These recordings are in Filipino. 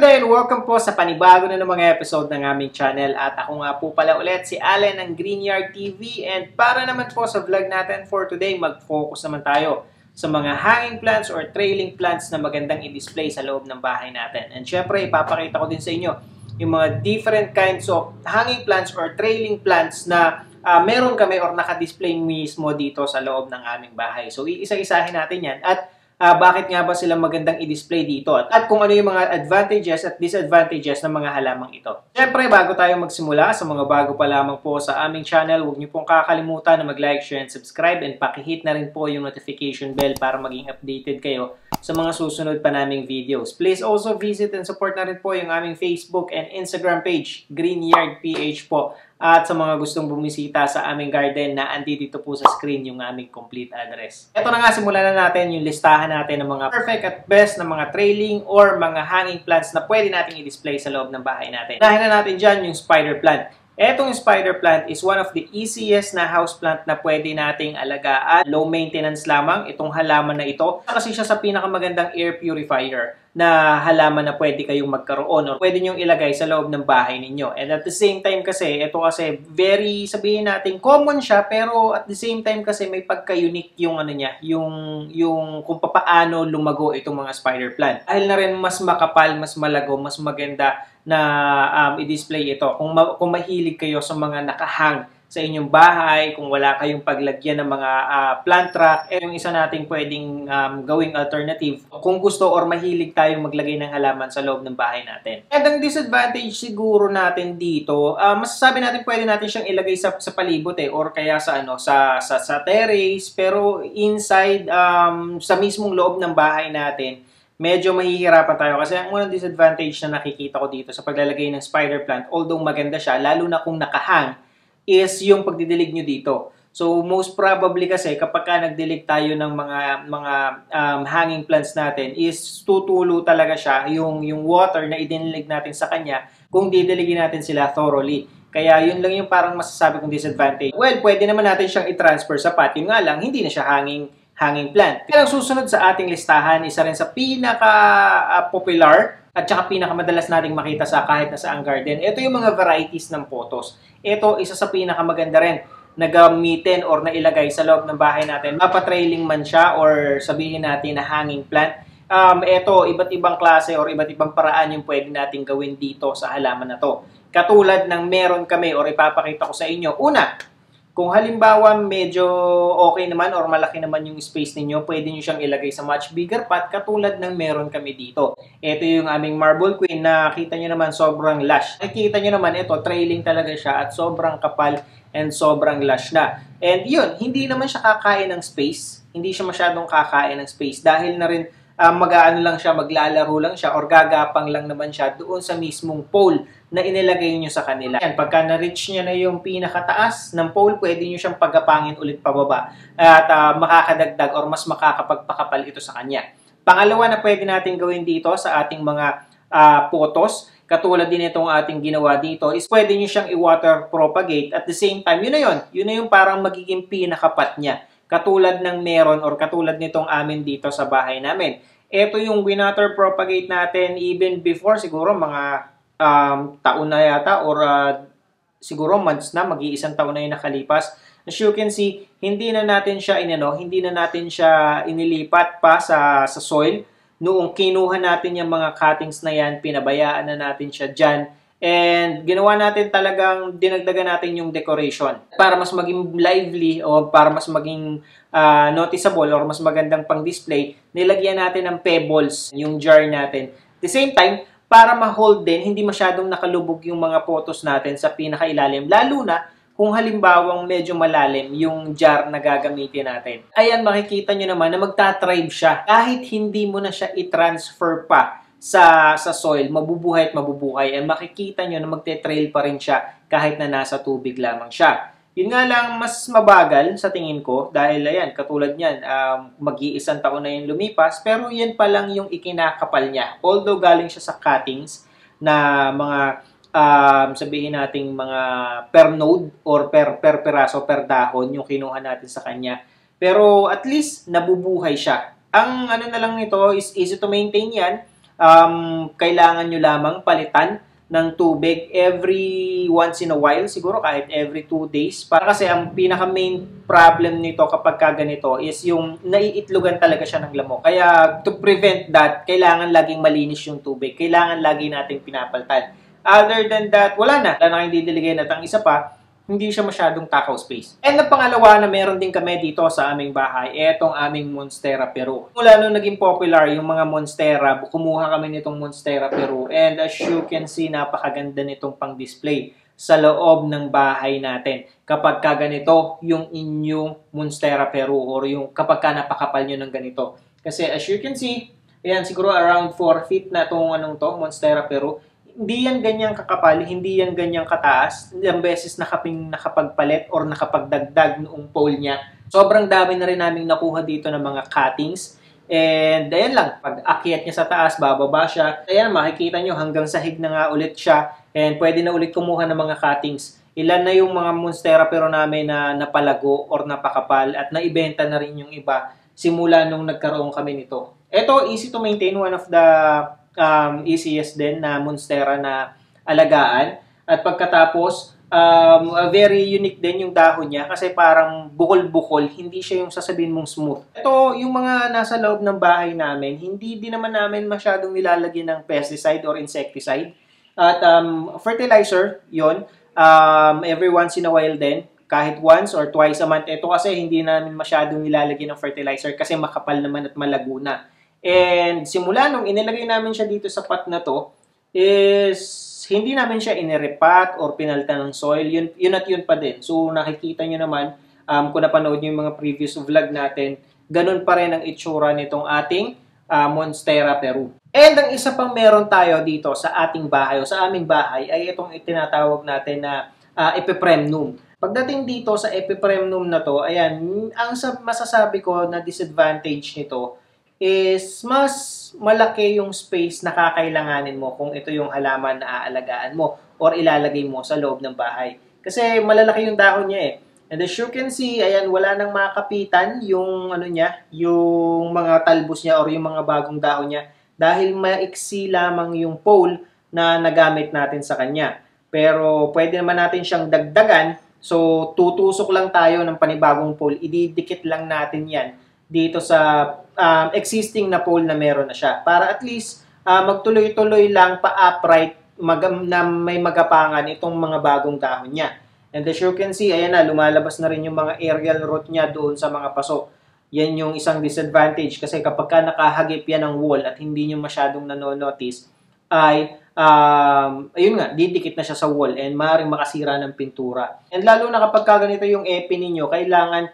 there and welcome po sa panibago na ng mga episode ng aming channel. At ako nga po pala ulit si Allen ng Greenyard TV. And para naman po sa vlog natin for today, mag-focus naman tayo sa mga hanging plants or trailing plants na magandang i-display sa loob ng bahay natin. And syempre, ipapakita ko din sa inyo yung mga different kinds of hanging plants or trailing plants na meron kami or naka-display mismo dito sa loob ng aming bahay. So, iisa-isahin natin yan. At bakit nga ba sila magandang i-display dito at kung ano yung mga advantages at disadvantages ng mga halamang ito. Siyempre, bago tayo magsimula, sa mga bago pa lamang po sa aming channel, huwag niyo pong kakalimutan na mag-like, share, and subscribe and pakihit na rin po yung notification bell para maging updated kayo sa mga susunod pa naming videos. Please also visit and support na rin po yung aming Facebook and Instagram page, Greenyard PH po. At sa mga gustong bumisita sa aming garden na andito po sa screen yung aming complete address. Ito na nga, simulan na natin yung listahan natin ng mga perfect at best na mga trailing or mga hanging plants na pwede natin i-display sa loob ng bahay natin. Unahin na natin dyan yung spider plant. Etong spider plant is one of the easiest na house plant na pwede nating alagaan. Low maintenance lamang itong halaman na ito. Kasi siya sa pinakamagandang air purifier na halaman na pwede kayong magkaroon or pwede nyong ilagay sa loob ng bahay ninyo. And at the same time kasi, ito kasi very, sabihin natin, common siya, pero at the same time kasi may pagka-unique yung ano niya, yung kung paano lumago itong mga spider plant. Dahil na rin mas makapal, mas malago, mas maganda na i-display ito. Kung mahilig kayo sa mga nakahang sa inyong bahay, kung wala kayong paglagyan ng mga plant rack, yung isa nating pwedeng gawing alternative kung gusto or mahilig tayong maglagay ng halaman sa loob ng bahay natin. And ang disadvantage siguro natin dito, masasabi natin pwede natin siyang ilagay sa palibot or kaya sa sa terrace, pero inside sa mismong loob ng bahay natin, medyo mahihirapan tayo kasi ang unang disadvantage na nakikita ko dito sa paglalagay ng spider plant, although maganda siya, lalo na kung nakahang, is yung pagdidilig nyo dito. So, most probably kasi kapag ka nagdilig tayo ng mga hanging plants natin, is tutulo talaga siya yung water na idinilig natin sa kanya kung didiligin natin sila thoroughly. Kaya yun lang yung parang masasabi kong disadvantage. Well, pwede naman natin siyang i-transfer sa pot. Yun nga lang, hindi na siya hanging plant. Kaya ang susunod sa ating listahan, isa rin sa pinaka-popular at saka pinakamadalas nating makita sa kahit na saang garden. Ito yung mga varieties ng pothos. Ito, isa sa pinakamaganda rin na gamitin or na ilagay sa loob ng bahay natin. Mapatrailing man siya or sabihin natin na hanging plant. Ito, iba't ibang klase or iba't ibang paraan yung pwede natin gawin dito sa halaman na to. Katulad ng meron kami or ipapakita ko sa inyo. Una, kung halimbawa medyo okay naman or malaki naman yung space ninyo, pwede nyo siyang ilagay sa much bigger pot katulad ng meron kami dito. Ito yung aming marble queen na kita nyo naman sobrang lush. Nakikita nyo naman ito, trailing talaga siya at sobrang kapal and sobrang lush na. And yun, hindi naman siya kakain ng space. Hindi siya masyadong kakain ng space dahil na rin mag-aano lang siya, maglalaro lang siya or gagapang lang naman siya doon sa mismong pole na inilagay nyo sa kanila. Yan, pagka na-reach nyo na yung pinakataas ng pole, pwede nyo siyang pagapangin ulit pababa at makakadagdag or mas makakapagpakapal ito sa kanya. Pangalawa na pwede natin gawin dito sa ating mga pothos, katulad din itong ating ginawa dito, is pwede nyo siyang i-water propagate at the same time, yun na yun. Yun na yung parang magiging pinakapat niya. Katulad ng meron or katulad nitong amin dito sa bahay namin. Ito yung winater propagate natin even before siguro mga taon na yata or siguro months na, mag-iisang taon na yung nakalipas. As you can see, hindi na natin siya inilipat pa sa soil. Noong kinuha natin yung mga cuttings na yan, pinabayaan na natin siya dyan. And ginawa natin talagang dinagdagan natin yung decoration para mas maging lively o para mas maging noticeable or mas magandang pang-display. Nilagyan natin ng pebbles yung jar natin. At the same time, para ma-hold din, hindi masyadong nakalubog yung mga photos natin sa pinakailalim. Lalo na kung halimbawang medyo malalim yung jar na gagamitin natin. Ayan, makikita nyo naman na magta-thrive siya. Kahit hindi mo na siya i-transfer pa sa soil, mabubuhay at mabubuhay. And makikita nyo na magte-trail pa rin siya kahit na nasa tubig lamang siya. Yun nga lang, mas mabagal sa tingin ko dahil ayan, katulad niyan, mag-iisang taon na yung lumipas, pero yan pa lang yung ikinakapal niya. Although galing siya sa cuttings na mga, sabihin nating mga per node or per peraso, per dahon yung kinuha natin sa kanya. Pero at least nabubuhay siya. Ang ano na lang nito is easy to maintain yan. kailangan nyo lamang palitan ng tubig every once in a while, siguro kahit every 2 days. Para kasi ang pinaka main problem nito kapag ganito is yung naiitlogan talaga siya ng lamok. Kaya to prevent that, kailangan laging malinis yung tubig. Kailangan lagi nating pinapalitan. Other than that, wala na kayong didiligin. At ang isa pa, hindi siya masyadong takaw space. And ang pangalawa na meron din kami dito sa aming bahay, etong aming Monstera Peru. Mula nung naging popular yung mga Monstera, kumuha kami nitong Monstera Peru. And as you can see, napakaganda nitong pang-display sa loob ng bahay natin. Kapag ganito yung inyong Monstera Peru or yung kapag napakapal nyo ng ganito. Kasi as you can see, ayan, siguro around 4 feet na itong Monstera Peru. Hindi yan ganyang kakapal, hindi yan ganyang kataas. Ilang beses nakapagpalit or nakapagdagdag noong pole niya. Sobrang dami na rin naming nakuha dito ng mga cuttings. And ayan lang, pag akyat niya sa taas, bababa siya. Ayan, makikita nyo hanggang sahig na nga ulit siya. And pwede na ulit kumuha ng mga cuttings. Ilan na yung mga Monstera Peru namin na napalago or napakapal at naibenta na rin yung iba simula nung nagkaroon kami nito. Ito, easy to maintain, one of the easiest din na Monstera na alagaan. At pagkatapos, very unique din yung dahon niya kasi parang bukol-bukol, hindi siya yung sasabihin mong smooth. Ito, yung mga nasa loob ng bahay namin, hindi din naman namin masyadong nilalagyan ng pesticide or insecticide. At fertilizer, yon every once in a while din, kahit once or twice a month. Ito kasi hindi namin masyadong nilalagyan ng fertilizer kasi makapal naman at malago na. And simula nung inilagay namin siya dito sa pot na to, is hindi namin siya inirepat or pinalitan ng soil. Yun at yun pa din. So nakikita nyo naman, kung napanood nyo yung mga previous vlog natin, ganun pa rin ang itsura nitong ating Monstera Peru. And ang isa pang meron tayo dito sa ating bahay o sa aming bahay ay itong itinatawag natin na Epipremnum. Pagdating dito sa Epipremnum na to, ayan, ang masasabi ko na disadvantage nito is mas malaki yung space na kakailanganin mo kung ito yung halaman na aalagaan mo or ilalagay mo sa loob ng bahay. Kasi malalaki yung dahon niya eh. And as you can see, ayan, wala nang makapitan yung yung mga talbos niya or yung mga bagong dahon niya dahil maiksi lamang yung pole na nagamit natin sa kanya. Pero pwede naman natin siyang dagdagan. So tutusok lang tayo ng panibagong pole, ididikit lang natin yan dito sa existing na pole na meron na siya. Para at least magtuloy-tuloy lang pa-upright na may magapangan itong mga bagong dahon niya. And as you can see, ayan na, lumalabas na rin yung mga aerial root niya doon sa mga paso. Yan yung isang disadvantage kasi kapag nakahagip yan ng wall at hindi nyo masyadong nanonotice, ay ayun nga, didikit na siya sa wall and maaaring makasira ng pintura. And lalo na kapag ganito yung epi ninyo, kailangan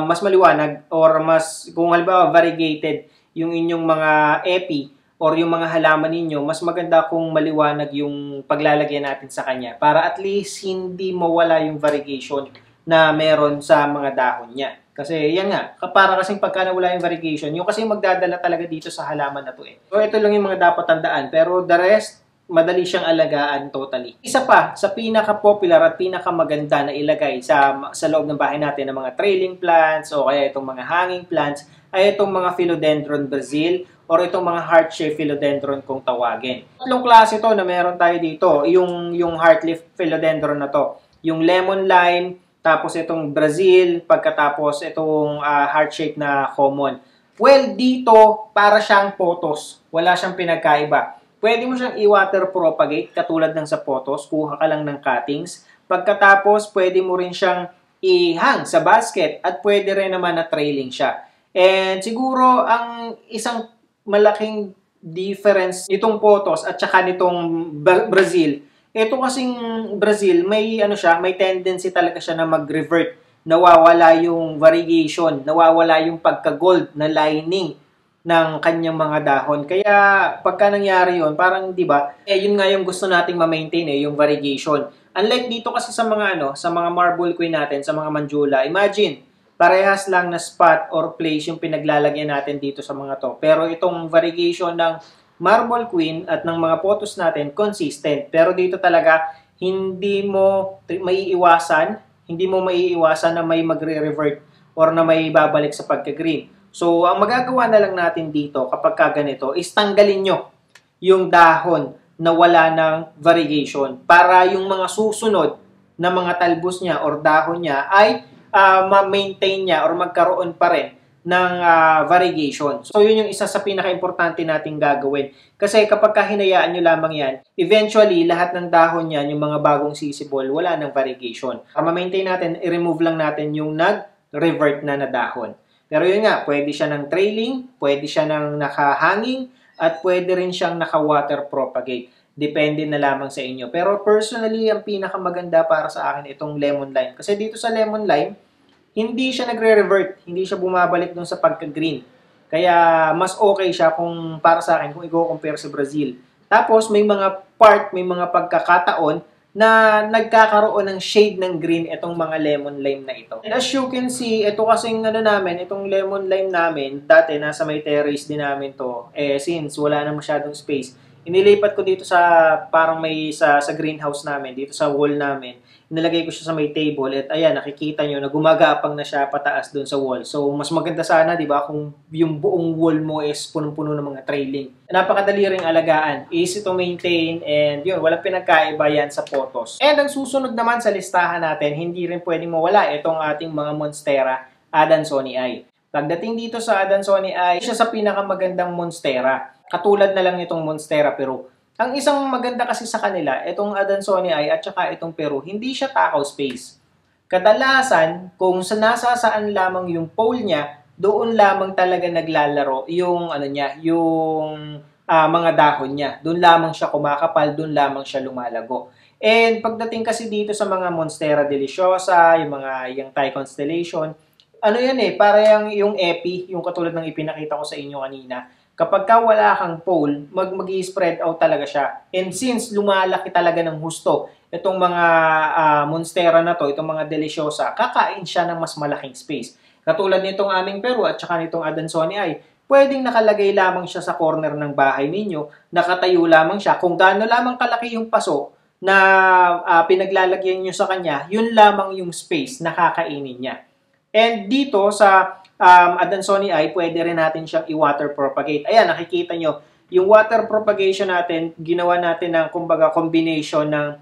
mas maliwanag or mas, kung halimbawa variegated yung inyong mga epi or yung mga halaman ninyo, mas maganda kung maliwanag yung paglalagyan natin sa kanya para at least hindi mawala yung variegation na meron sa mga dahon niya. Kasi yan nga, para kasing pagka nawala yung variegation, yung kasi magdadala talaga dito sa halaman na to eh. So ito lang yung mga dapat tandaan, pero the rest, madali siyang alagaan totally. Isa pa, sa pinaka-popular at pinaka-maganda na ilagay sa loob ng bahay natin ng mga trailing plants o kaya itong mga hanging plants ay itong mga Philodendron Brazil or itong mga heart-shaped philodendron kung tawagin. Tatlong klase ito na meron tayo dito, yung heart leaf philodendron na to. Yung lemon lime, tapos itong Brazil, pagkatapos itong heart-shaped na common. Well, dito, para siyang potos. Wala siyang pinagkaiba. Pwede mo siyang i-water propagate katulad ng sa potos, kuha ka lang ng cuttings. Pagkatapos, pwede mo rin siyang i-hang sa basket at pwede rin naman na trailing siya. And siguro, ang isang malaking difference nitong potos at saka nitong Brazil, ito kasing Brazil, may may tendency talaga siya na mag-revert. Nawawala yung variegation, nawawala yung pagka-gold na lining ng kanyang mga dahon. Kaya pagka nangyari yun, parang 'di ba? Yun nga yung gusto nating ma-maintain yung variegation. Unlike dito kasi sa mga sa mga marble queen natin, sa mga manjula. Imagine, parehas lang na spot or place yung pinaglalagyan natin dito sa mga to. Pero itong variegation ng marble queen at ng mga photos natin consistent. Pero dito talaga hindi mo maiiwasan na may magre-revert or na may babalik sa pagka-green. So, ang magagawa na lang natin dito kapag ganito is tanggalin nyo yung dahon na wala ng variegation para yung mga susunod na mga talbos niya or dahon niya ay ma-maintain niya or magkaroon pa rin ng variegation. So, yun yung isa sa pinaka-importante nating gagawin. Kasi kapag hinayaan nyo lamang yan, eventually, lahat ng dahon yan, yung mga bagong sisibol, wala ng variegation. Para ma-maintain natin, i-remove lang natin yung nag-revert na dahon. Pero yun nga, pwede siya ng trailing, pwede siya ng nakahanging, at pwede rin siyang naka-water propagate. Depende na lamang sa inyo. Pero personally, ang pinakamaganda para sa akin itong lemon lime. Kasi dito sa lemon lime, hindi siya nagre-revert, hindi siya bumabalik dun sa pagka-green. Kaya mas okay siya kung para sa akin kung i-compare sa Brazil. Tapos may mga may mga pagkakataon na nagkakaroon ng shade ng green itong mga lemon lime na ito. And as you can see, ito kasing itong lemon lime namin, dati nasa may terrace din namin to. Since wala na masyadong space, inilipat ko dito sa parang may sa greenhouse namin, dito sa wall namin. Nilagay ko siya sa may table at ayan, nakikita nyo na gumagapang na siya pataas doon sa wall. So, mas maganda sana, di ba, kung yung buong wall mo is punong-puno ng mga trailing. Napakadali ring alagaan, easy to maintain, and yun, walang pinagkaiba yan sa photos. And ang susunod naman sa listahan natin, hindi rin pwedeng mawala itong ating mga Monstera Adansonii. Pagdating dito sa Adansonii, siya sa pinakamagandang Monstera. Katulad na lang nitong Monstera Peru. Ang isang maganda kasi sa kanila, itong Adansonii at saka itong Peru, hindi siya takaw space. Kadalasan, kung nasasaan lamang yung pole niya, doon lamang talaga naglalaro yung mga dahon niya. Doon lamang siya kumakapal, doon lamang siya lumalago. And pagdating kasi dito sa mga Monstera Deliciosa, yung Thai Constellation, para yung epi, yung katulad ng ipinakita ko sa inyo kanina. Kapag wala kang pole, mag-i-spread out talaga siya. And since lumalaki talaga ng husto, itong mga Monstera na to, itong mga Deliciosa, kakain siya ng mas malaking space. Katulad nitong aming Peru at saka nitong Adansonii, pwedeng nakalagay lamang siya sa corner ng bahay ninyo, nakatayo lamang siya. Kung gaano lamang kalaki yung paso na pinaglalagyan nyo sa kanya, yun lamang yung space na kakainin niya. And dito sa Adansonii, pwede rin natin siyang i-water propagate. Ayan, nakikita nyo, yung water propagation natin, ginawa natin ng kumbaga combination ng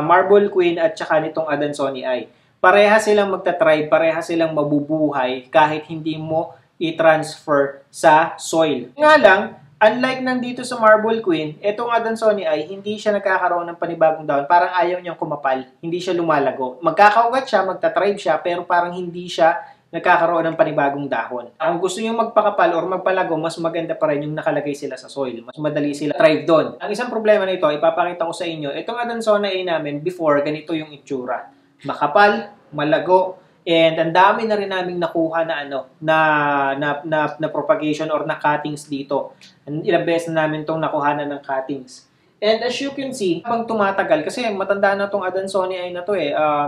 Marble Queen at saka nitong Adansonii. Pareha silang magta-thrive, pareha silang mabubuhay kahit hindi mo i-transfer sa soil. Nga lang, unlike nandito sa Marble Queen, itong Adansonii, hindi siya nagkakaroon ng panibagong dahon. Parang ayaw niyang kumapal, hindi siya lumalago. Magkakaugat siya, magta-thrive siya, pero parang hindi siya nagkakaroon ng panibagong dahon. Kung gusto nyo magpakapal or magpalago, mas maganda pa rin yung nakalagay sila sa soil. Mas madali sila thrive doon. Ang isang problema nito, ipapakita ko sa inyo, itong Adansonii namin, before, ganito yung itsura. Makapal, malago, and ang dami na rin naming nakuha na propagation or na cuttings dito. Ilang beses na namin itong nakuhanan ng cuttings. And as you can see, habang tumatagal, kasi matanda na itong Adansonii na to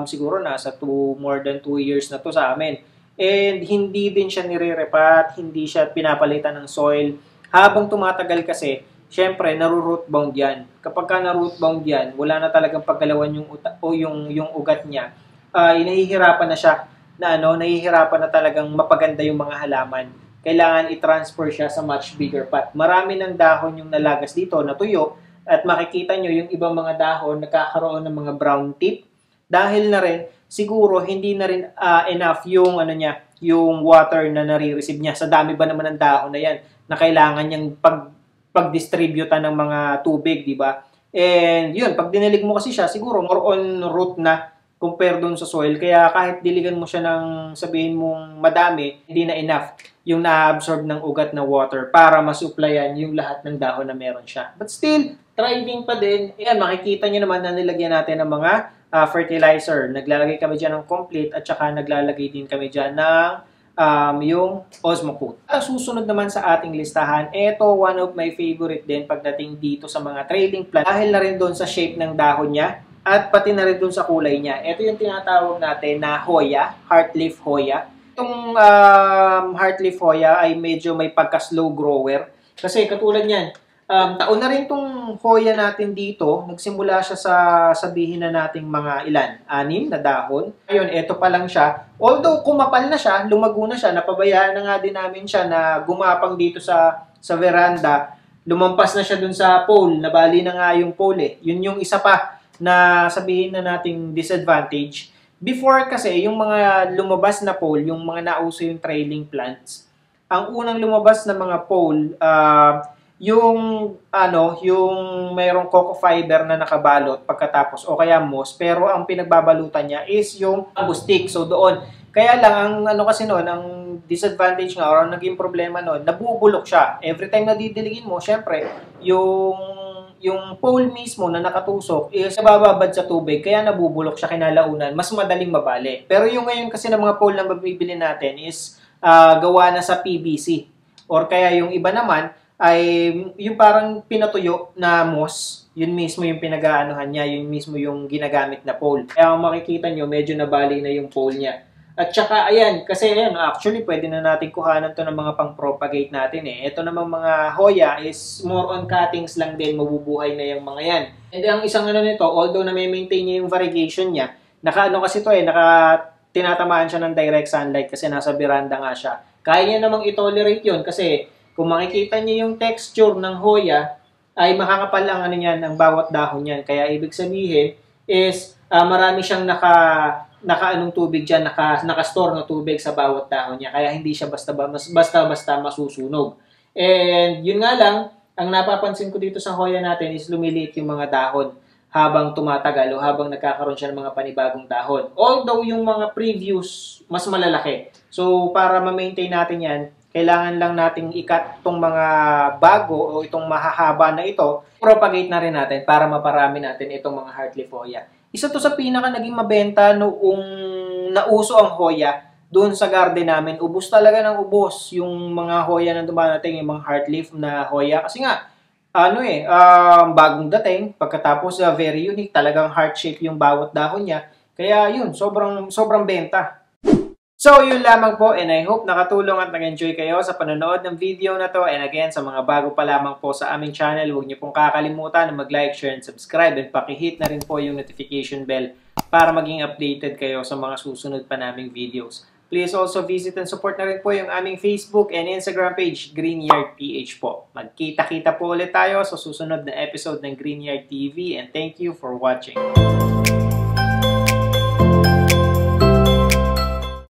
siguro nasa more than 2 years na to sa amin. And hindi din siya nire-repat, hindi siya pinapalitan ng soil. Habang tumatagal kasi, syempre, naru-root bound yan. Kapag na-root bound yan, wala na talagang paggalawan yung ugat niya. Nahihirapan na siya nahihirapan na talagang mapaganda yung mga halaman. Kailangan i-transfer siya sa much bigger pot. Marami ng dahon yung nalagas dito, natuyo, at makikita nyo yung ibang mga dahon nagkakaroon ng mga brown tip. Dahil na rin, siguro hindi na rin enough yung yung water na nare-receive niya. Sa dami ba naman ng dahon na yan na kailangan niyang pag-distributan ng mga tubig, di ba? And yun, pag dinilig mo kasi siya, siguro more on root na compare dun sa soil. Kaya kahit diligan mo siya ng sabihin mong madami, hindi na enough yung na-absorb ng ugat na water para masupplyan yung lahat ng dahon na meron siya. But still, thriving pa din. Ayan, makikita nyo naman na nilagyan natin ng mga fertilizer. Naglalagay kami dyan ng complete at saka naglalagay din kami dyan ng yung Osmocote. Ang susunod naman sa ating listahan, ito one of my favorite din pagdating dito sa mga trailing plant dahil na rin doon sa shape ng dahon niya at pati na rin doon sa kulay niya. Ito yung tinatawag natin na Hoya, Heartleaf Hoya. Itong Heartleaf Hoya ay medyo may pagka-slow grower kasi katulad niyan, Taon na rin tong Hoya natin dito. Nagsimula siya sa sabihin na nating mga ilan, 6 na dahon. Ayun, eto pa lang siya. Although kumapal na siya, lumago na siya, napabayaan na nga din namin siya na gumapang dito sa veranda. Lumampas na siya dun sa pole, nabali na nga yung pole. Yun yung isa pa na sabihin na nating disadvantage. Before kasi, yung mga lumabas na pole, yung mga nauso yung trailing plants, ang unang lumabas na mga pole, yung mayroong coco fiber na nakabalot pagkatapos o kaya moss, pero ang pinagbabalutan niya is yung bamboo stick. So doon, kaya lang ang kasi noon, ang disadvantage nga or ang naging problema noon, nabubulok siya. Every time na didiligin mo, syempre, yung pole mismo na nakatusok is nabababad sa tubig, kaya nabubulok siya kinalaunan, mas madaling mabali. Pero yung ngayon kasi ng mga pole na mabibili natin is gawa na sa PVC. Or kaya yung iba naman, ay yung parang pinatuyo na moss, yun mismo yung pinag-aanuhan niya, yun mismo yung ginagamit na pole. Kaya kung makikita nyo, medyo nabali na yung pole niya. At saka, ayan, kasi ayan, actually, pwede na natin kuhanan to ng mga pang-propagate natin eh. Ito namang mga Hoya is more on cuttings lang din, mabubuhay na yung mga yan. And ang isang nito, although na may maintain niya yung variegation niya, kasi to tinatamaan siya ng direct sunlight kasi nasa veranda nga siya. Kaya niya namang i-tolerate yun kasi kung makikita niyo yung texture ng Hoya, ay makakapal ang ang bawat dahon niyan. Kaya ibig sabihin is marami siyang nakaanong tubig diyan, naka-store na tubig sa bawat dahon niya. Kaya hindi siya basta masusunog. And yun nga lang, ang napapansin ko dito sa Hoya natin is lumiliit yung mga dahon habang tumatagal o habang nagkakaroon siya ng mga panibagong dahon. Although yung mga previous mas malalaki. So para ma-maintain natin yan, kailangan lang nating ikat itong mga bago o itong mahahaba na ito, propagate na rin natin para maparami natin itong mga heartleaf Hoya. Isa to sa pinaka naging mabenta noong nauso ang Hoya doon sa garden namin. Ubos talaga ng ubos yung mga Hoya na dumarating, yung mga heartleaf na Hoya. Kasi nga, bagong dating, pagkatapos very unique, talagang heart shape yung bawat dahon niya. Kaya yun, sobrang benta. So, yun lamang po and I hope nakatulong at nag-enjoy kayo sa panonood ng video na to. And again, sa mga bago pa lamang po sa aming channel, huwag niyo pong kakalimutan na mag-like, share, and subscribe. And pakihit na rin po yung notification bell para maging updated kayo sa mga susunod pa naming videos. Please also visit and support na rin po yung aming Facebook and Instagram page, Greenyard PH po. Magkita-kita po ulit tayo sa susunod na episode ng Greenyard TV and thank you for watching.